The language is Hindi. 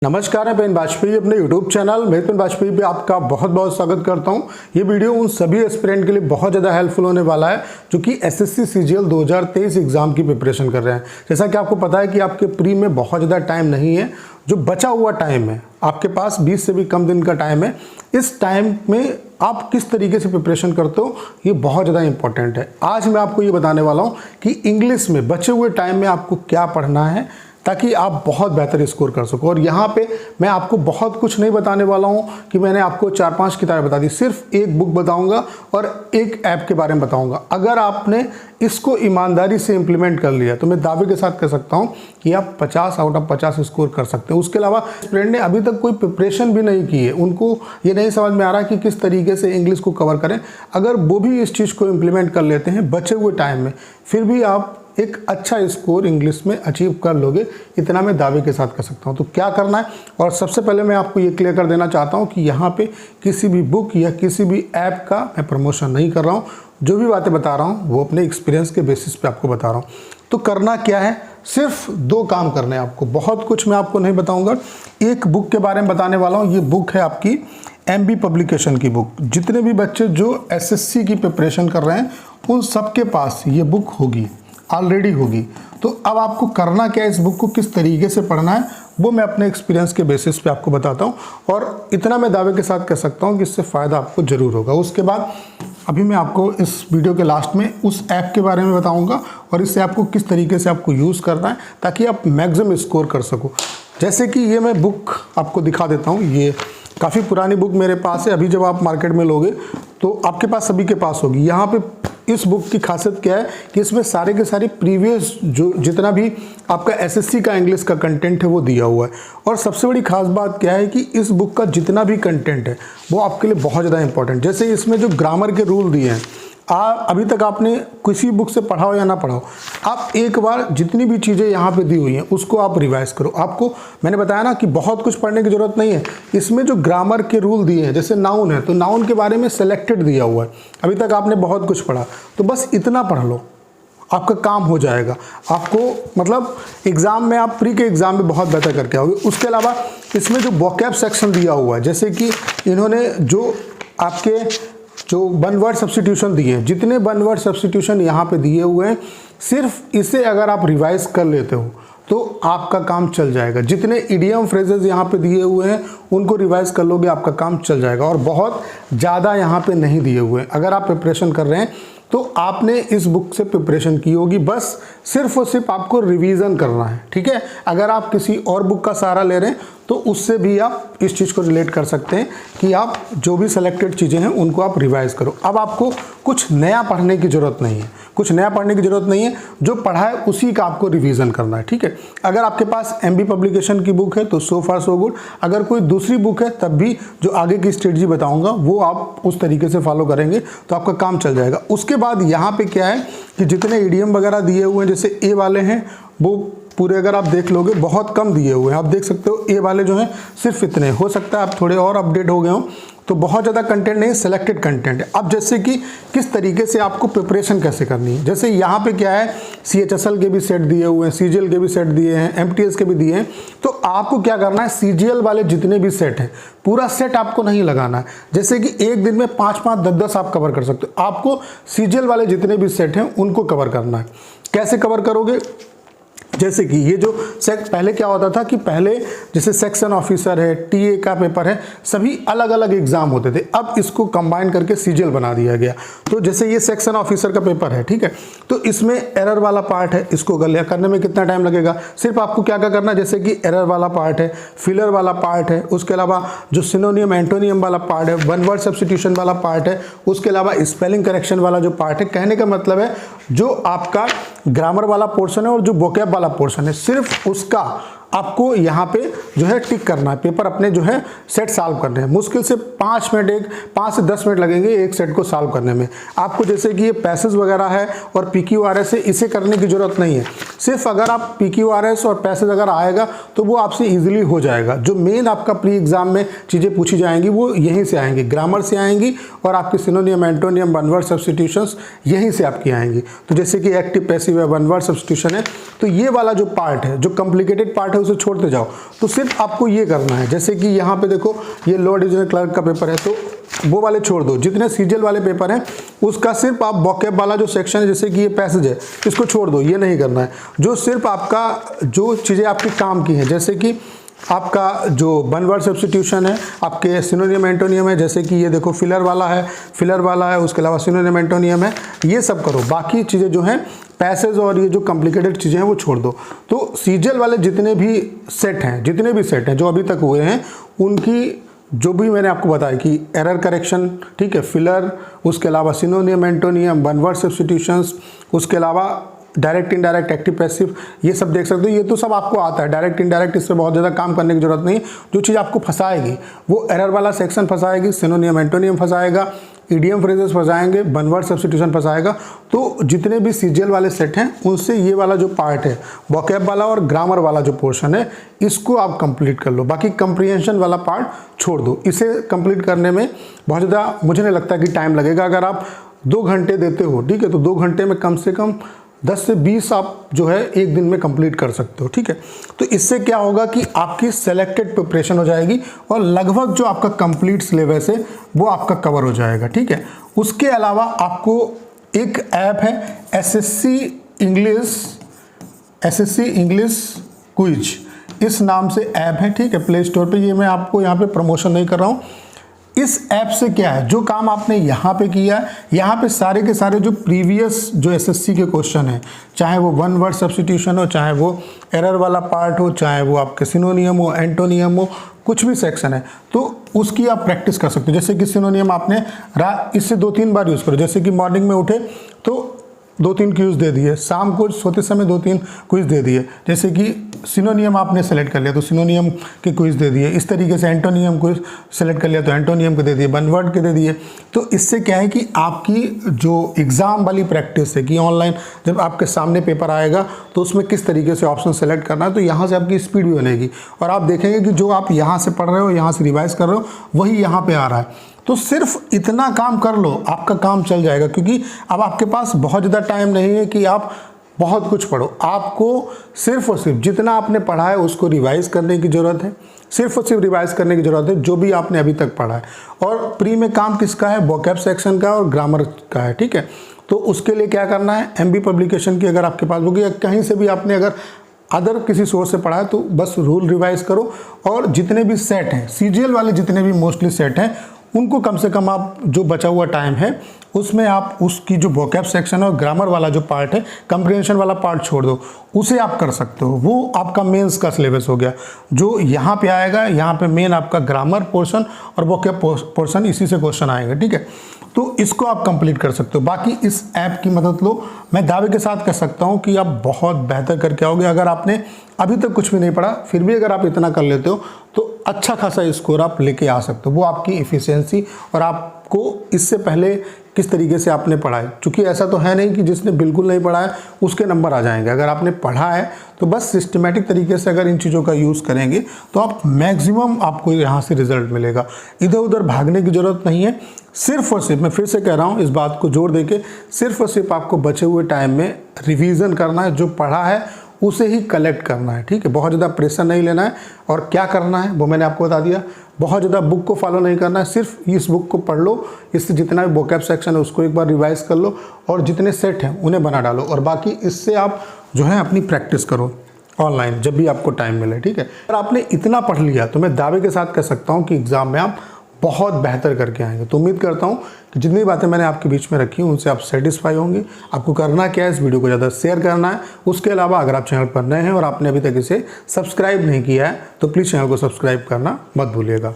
नमस्कार, मैं पेन वाजपेयी अपने YouTube चैनल मेरे पेन वाजपेयी पे आपका बहुत बहुत स्वागत करता हूं। ये वीडियो उन सभी एस्पिरेंट के लिए बहुत ज़्यादा हेल्पफुल होने वाला है जो कि SSC CGL 2023 एग्ज़ाम की प्रिपरेशन कर रहे हैं। जैसा कि आपको पता है कि आपके प्री में बहुत ज़्यादा टाइम नहीं है, जो बचा हुआ टाइम है आपके पास 20 से भी कम दिन का टाइम है। इस टाइम में आप किस तरीके से प्रिपरेशन करते हो ये बहुत ज़्यादा इंपॉर्टेंट है। आज मैं आपको ये बताने वाला हूँ कि इंग्लिश में बचे हुए टाइम में आपको क्या पढ़ना है ताकि आप बहुत बेहतर स्कोर कर सको। और यहाँ पे मैं आपको बहुत कुछ नहीं बताने वाला हूँ कि मैंने आपको 4-5 किताबें बता दी, सिर्फ एक बुक बताऊँगा और एक ऐप के बारे में बताऊँगा। अगर आपने इसको ईमानदारी से इम्प्लीमेंट कर लिया तो मैं दावे के साथ कह सकता हूँ कि आप 50 आउट ऑफ 50 स्कोर कर सकते हैं। उसके अलावा स्टूडेंट ने अभी तक कोई प्रिपरेशन भी नहीं की है, उनको ये नहीं समझ में आ रहा कि किस तरीके से इंग्लिश को कवर करें, अगर वो भी इस चीज़ को इम्प्लीमेंट कर लेते हैं बचे हुए टाइम में, फिर भी आप एक अच्छा स्कोर इंग्लिश में अचीव कर लोगे, इतना मैं दावे के साथ कह सकता हूँ। तो क्या करना है, और सबसे पहले मैं आपको ये क्लियर कर देना चाहता हूँ कि यहाँ पे किसी भी बुक या किसी भी ऐप का मैं प्रमोशन नहीं कर रहा हूँ। जो भी बातें बता रहा हूँ वो अपने एक्सपीरियंस के बेसिस पे आपको बता रहा हूँ। तो करना क्या है, सिर्फ 2 काम करने हैं आपको, बहुत कुछ मैं आपको नहीं बताऊँगा। एक बुक के बारे में बताने वाला हूँ, ये बुक है आपकी MB पब्लिकेशन की बुक। जितने भी बच्चे जो SSC की प्रिपरेशन कर रहे हैं उन सबके पास ये बुक होगी, ऑलरेडी होगी। तो अब आपको करना क्या है, इस बुक को किस तरीके से पढ़ना है वो मैं अपने एक्सपीरियंस के बेसिस पे आपको बताता हूँ, और इतना मैं दावे के साथ कह सकता हूँ कि इससे फ़ायदा आपको ज़रूर होगा। उसके बाद अभी मैं आपको इस वीडियो के लास्ट में उस ऐप के बारे में बताऊँगा और इस ऐप को किस तरीके से आपको यूज़ करना है ताकि आप मैक्सिमम स्कोर कर सको। जैसे कि ये मैं बुक आपको दिखा देता हूँ, ये काफ़ी पुरानी बुक मेरे पास है। अभी जब आप मार्केट में लोगे तो आपके पास सभी के पास होगी। यहाँ पे इस बुक की खासियत क्या है कि इसमें सारे के सारे प्रीवियस जो जितना भी आपका SSC का इंग्लिश का कंटेंट है वो दिया हुआ है। और सबसे बड़ी खास बात क्या है कि इस बुक का जितना भी कंटेंट है वो आपके लिए बहुत ज़्यादा इंपॉर्टेंट। जैसे इसमें जो ग्रामर के रूल दिए हैं, अभी तक आपने किसी बुक से पढ़ाओ या ना पढ़ाओ, आप एक बार जितनी भी चीज़ें यहाँ पे दी हुई हैं उसको आप रिवाइज करो। आपको मैंने बताया ना कि बहुत कुछ पढ़ने की ज़रूरत नहीं है। इसमें जो ग्रामर के रूल दिए हैं, जैसे नाउन है तो नाउन के बारे में सेलेक्टेड दिया हुआ है। अभी तक आपने बहुत कुछ पढ़ा, तो बस इतना पढ़ लो, आपका काम हो जाएगा। आपको मतलब एग्ज़ाम में आप प्री के एग्ज़ाम में बहुत बेहतर करके आओगे। उसके अलावा इसमें जो वोकैब सेक्शन दिया हुआ है, जैसे कि इन्होंने जो आपके जो 1 वर्ड सब्स्टिट्यूशन दिए हैं, जितने 1 वर्ड सब्स्टिट्यूशन यहाँ पे दिए हुए हैं, सिर्फ इसे अगर आप रिवाइज कर लेते हो तो आपका काम चल जाएगा। जितने इडियम फ्रेजेस यहाँ पे दिए हुए हैं उनको रिवाइज कर लोगे, आपका काम चल जाएगा। और बहुत ज़्यादा यहाँ पे नहीं दिए हुए हैं। अगर आप प्रिपरेशन कर रहे हैं तो आपने इस बुक से प्रिपरेशन की होगी, बस सिर्फ और सिर्फ आपको रिवीजन करना है, ठीक है। अगर आप किसी और बुक का सहारा ले रहे हैं तो उससे भी आप इस चीज़ को रिलेट कर सकते हैं कि आप जो भी सेलेक्टेड चीज़ें हैं उनको आप रिवाइज करो। अब आपको कुछ नया पढ़ने की ज़रूरत नहीं है, कुछ नया पढ़ने की ज़रूरत नहीं है, जो पढ़ा है उसी का आपको रिवीजन करना है, ठीक है। अगर आपके पास MB पब्लिकेशन की बुक है तो सो फार सो गुड। अगर कोई दूसरी बुक है तब भी जो आगे की स्ट्रेटजी बताऊंगा वो आप उस तरीके से फॉलो करेंगे तो आपका काम चल जाएगा। उसके बाद यहाँ पे क्या है कि जितने इडियम वगैरह दिए हुए हैं, जैसे ए वाले हैं वो पूरे अगर आप देख लोगे बहुत कम दिए हुए हैं। आप देख सकते हो ए वाले जो हैं सिर्फ इतने, हो सकता है आप थोड़े और अपडेट हो गए हो, तो बहुत ज़्यादा कंटेंट नहीं, सेलेक्टेड कंटेंट है। अब जैसे कि किस तरीके से आपको प्रिपरेशन कैसे करनी है, जैसे यहाँ पे क्या है CHSL के भी सेट दिए हुए हैं, CGL के भी सेट दिए हैं, MTS के भी दिए हैं। तो आपको क्या करना है, CGL वाले जितने भी सेट हैं पूरा सेट आपको नहीं लगाना है। जैसे कि एक दिन में 5-5, 10-10 आप कवर कर सकते हो। आपको CGL वाले जितने भी सेट हैं उनको कवर करना है। कैसे कवर करोगे, जैसे कि ये जो पहले क्या होता था कि पहले जैसे सेक्शन ऑफिसर है, TA का पेपर है, सभी अलग अलग एग्जाम होते थे। अब इसको कंबाइन करके CGL बना दिया गया। तो जैसे ये सेक्शन ऑफिसर का पेपर है, ठीक है, तो इसमें एरर वाला पार्ट है, इसको करने में कितना टाइम लगेगा, सिर्फ आपको क्या क्या करना है, जैसे कि एरर वाला पार्ट है, फिलर वाला पार्ट है, उसके अलावा जो सिनोनियम एंटोनियम वाला पार्ट है, 1 वर्ड सब्स्टिट्यूशन वाला पार्ट है, उसके अलावा स्पेलिंग करेक्शन वाला जो पार्ट है। कहने का मतलब है जो आपका ग्रामर वाला पोर्शन है और जो वोकैब वाला पोर्शन है, सिर्फ उसका आपको यहाँ पे जो है टिक करना है। पेपर अपने जो है सेट सॉल्व करने हैं। मुश्किल से 5 से 10 मिनट लगेंगे एक सेट को सॉल्व करने में। आपको जैसे कि ये पैसेज वगैरह है और PQRS है, इसे करने की ज़रूरत नहीं है। सिर्फ अगर आप PQRS और पैसेज अगर आएगा तो वो आपसे ईजिली हो जाएगा। जो मेन आपका प्री एग्जाम में चीज़ें पूछी जाएंगी वो यहीं से आएंगी, ग्रामर से आएंगी और आपके सिनोनियम एंटोनियम 1 वर्ड सब्स्टिट्यूशंस यहीं से आपकी आएंगी। तो जैसे कि एक्टिव पैसिव है, 1 वर्ड सब्स्टिट्यूशन है, तो ये वाला जो पार्ट है, जो कॉम्प्लिकेटेड पार्ट है है उसे छोड़ते जाओ। तो सिर्फ आपको ये करना है, जैसे कि यहाँ पे देखो ये लोअर डिवीजन क्लर्क का पेपर है, तो वो वाले छोड़ दो। जितने सीजीएल वाले पेपर हैं उसका सिर्फ आप वोकैब वाला जो सेक्शन है, जैसे कि ये पैसेज है, इसको छोड़ दो, ये नहीं करना है। जो सिर्फ आपका जो चीज़ें आपके काम की हैं, जैसे कि आपका जो वन वर्ड सब्स्टिट्यूशन है, आपके सिनोनियम एंटोनियम है, जैसे कि ये देखो फिलर वाला है, उसके अलावा सिनोनियम एंटोनियम है, ये सब करो। बाकी चीज़ें जो हैं पैसेज और ये जो कॉम्प्लिकेटेड चीज़ें हैं वो छोड़ दो। तो सीजीएल वाले जितने भी सेट हैं जो अभी तक हुए हैं, उनकी जो भी मैंने आपको बताया कि एरर करेक्शन, ठीक है, फिलर, उसके अलावा सिनोनियम एंटोनियम, वन वर्ड सब्स्टिट्यूशंस, उसके अलावा डायरेक्ट इनडायरेक्ट एक्टिव पैसिव, ये सब देख सकते हो। ये तो सब आपको आता है, डायरेक्ट इनडायरेक्ट, इससे बहुत ज़्यादा काम करने की जरूरत नहीं। जो चीज़ आपको फंसाएगी वो एरर वाला सेक्शन फंसाएगी, सिनोनियम एंटोनियम फंसाएगा, ईडीएम फ्रेजेस फंसाएंगे, वन वर्ड सब्स्टिट्यूशन फंसाएगा। तो जितने भी सीजीएल वाले सेट हैं उनसे ये वाला जो पार्ट है, वोकैब वाला और ग्रामर वाला जो पोर्शन है, इसको आप कंप्लीट कर लो। बाकी कंप्रीहेंशन वाला पार्ट छोड़ दो। इसे कंप्लीट करने में बहुत ज़्यादा मुझे नहीं लगता कि टाइम लगेगा। अगर आप 2 घंटे देते हो, ठीक है, तो 2 घंटे में कम से कम 10 से 20 आप जो है एक दिन में कंप्लीट कर सकते हो, ठीक है। तो इससे क्या होगा कि आपकी सेलेक्टेड प्रिपरेशन हो जाएगी और लगभग जो आपका कंप्लीट सिलेबस है वो आपका कवर हो जाएगा, ठीक है। उसके अलावा आपको एक ऐप है एसएससी इंग्लिश क्विज, इस नाम से ऐप है, ठीक है, प्ले स्टोर पे। ये मैं आपको यहाँ पे प्रमोशन नहीं कर रहा हूँ। इस ऐप से क्या है, जो काम आपने यहाँ पे किया है, यहाँ पे सारे के सारे जो प्रीवियस जो एसएससी के क्वेश्चन हैं, चाहे वो वन वर्ड सब्स्टिट्यूशन हो, चाहे वो एरर वाला पार्ट हो, चाहे वो आपके सिनोनियम हो, एंटोनियम हो, कुछ भी सेक्शन है, तो उसकी आप प्रैक्टिस कर सकते हो। जैसे कि सिनोनियम आपने इससे 2-3 बार यूज़ करो। जैसे कि मॉर्निंग में उठे तो 2-3 क्विज दे दिए, शाम को सोते समय 2-3 क्विज दे दिए। जैसे कि सिनोनियम आपने सेलेक्ट कर लिया तो सिनोनियम के क्विज दे दिए। इस तरीके से एंटोनियम को सेलेक्ट कर लिया तो एंटोनियम के दे दिए, वन वर्ड के दे दिए। तो इससे क्या है कि आपकी जो एग्ज़ाम वाली प्रैक्टिस है कि ऑनलाइन जब आपके सामने पेपर आएगा तो उसमें किस तरीके से ऑप्शन सेलेक्ट करना है, तो यहाँ से आपकी स्पीड भी बनेगी और आप देखेंगे कि जो आप यहाँ से पढ़ रहे हो, यहाँ से रिवाइज कर रहे हो, वही यहाँ पर आ रहा है। तो सिर्फ इतना काम कर लो, आपका काम चल जाएगा। क्योंकि अब आपके पास बहुत ज़्यादा टाइम नहीं है कि आप बहुत कुछ पढ़ो। आपको सिर्फ और सिर्फ जितना आपने पढ़ा है उसको रिवाइज करने की ज़रूरत है, सिर्फ और सिर्फ रिवाइज करने की ज़रूरत है जो भी आपने अभी तक पढ़ा है। और प्री में काम किसका है, वोकैब सेक्शन का और ग्रामर का है, ठीक है। तो उसके लिए क्या करना है, एमबी पब्लिकेशन की अगर आपके पास होगी या कहीं से भी आपने अगर अदर किसी सोर्स से पढ़ा है तो बस रूल रिवाइज करो। और जितने भी सेट हैं, सीजीएल वाले जितने भी मोस्टली सेट हैं, उनको कम से कम आप जो बचा हुआ टाइम है उसमें आप उसकी जो वोकैब सेक्शन है और ग्रामर वाला जो पार्ट है, कंप्रीहेंशन वाला पार्ट छोड़ दो, उसे आप कर सकते हो। वो आपका मेंस का सिलेबस हो गया। जो यहाँ पे आएगा, यहाँ पे मेन आपका ग्रामर पोर्शन और वोकैब पोर्शन, इसी से क्वेश्चन आएगा, ठीक है। तो इसको आप कंप्लीट कर सकते हो। बाकी इस ऐप की मदद लो, मैं दावे के साथ कह सकता हूँ कि आप बहुत बेहतर करके आओगे। अगर आपने अभी तक कुछ भी नहीं पढ़ा, फिर भी अगर आप इतना कर लेते हो तो अच्छा खासा स्कोर आप लेके आ सकते हो। वो आपकी इफ़िशियंसी और आपको इससे पहले किस तरीके से आपने पढ़ा है, क्योंकि ऐसा तो है नहीं कि जिसने बिल्कुल नहीं पढ़ा है उसके नंबर आ जाएंगे। अगर आपने पढ़ा है तो बस सिस्टमेटिक तरीके से अगर इन चीज़ों का यूज़ करेंगे तो आप मैक्सिमम आपको यहाँ से रिजल्ट मिलेगा। इधर उधर भागने की ज़रूरत नहीं है। सिर्फ और सिर्फ, मैं फिर से कह रहा हूँ, इस बात को जोर देके, सिर्फ और सिर्फ आपको बचे हुए टाइम में रिवीजन करना है। जो पढ़ा है उसे ही कलेक्ट करना है, ठीक है। बहुत ज़्यादा प्रेशर नहीं लेना है। और क्या करना है वो मैंने आपको बता दिया। बहुत ज़्यादा बुक को फॉलो नहीं करना है, सिर्फ इस बुक को पढ़ लो। इससे जितना भी वोकैब सेक्शन है उसको एक बार रिवाइज कर लो और जितने सेट हैं उन्हें बना डालो। और बाकी इससे आप जो है अपनी प्रैक्टिस करो ऑनलाइन जब भी आपको टाइम मिले, ठीक है। अगर आपने इतना पढ़ लिया तो मैं दावे के साथ कह सकता हूँ कि एग्ज़ाम में आप बहुत बेहतर करके आएंगे। तो उम्मीद करता हूँ कि जितनी बातें मैंने आपके बीच में रखी हैं उनसे आप सेटिस्फाई होंगे। आपको करना क्या है, इस वीडियो को ज़्यादा शेयर करना है। उसके अलावा अगर आप चैनल पर नए हैं और आपने अभी तक इसे सब्सक्राइब नहीं किया है तो प्लीज़ चैनल को सब्सक्राइब करना मत भूलिएगा।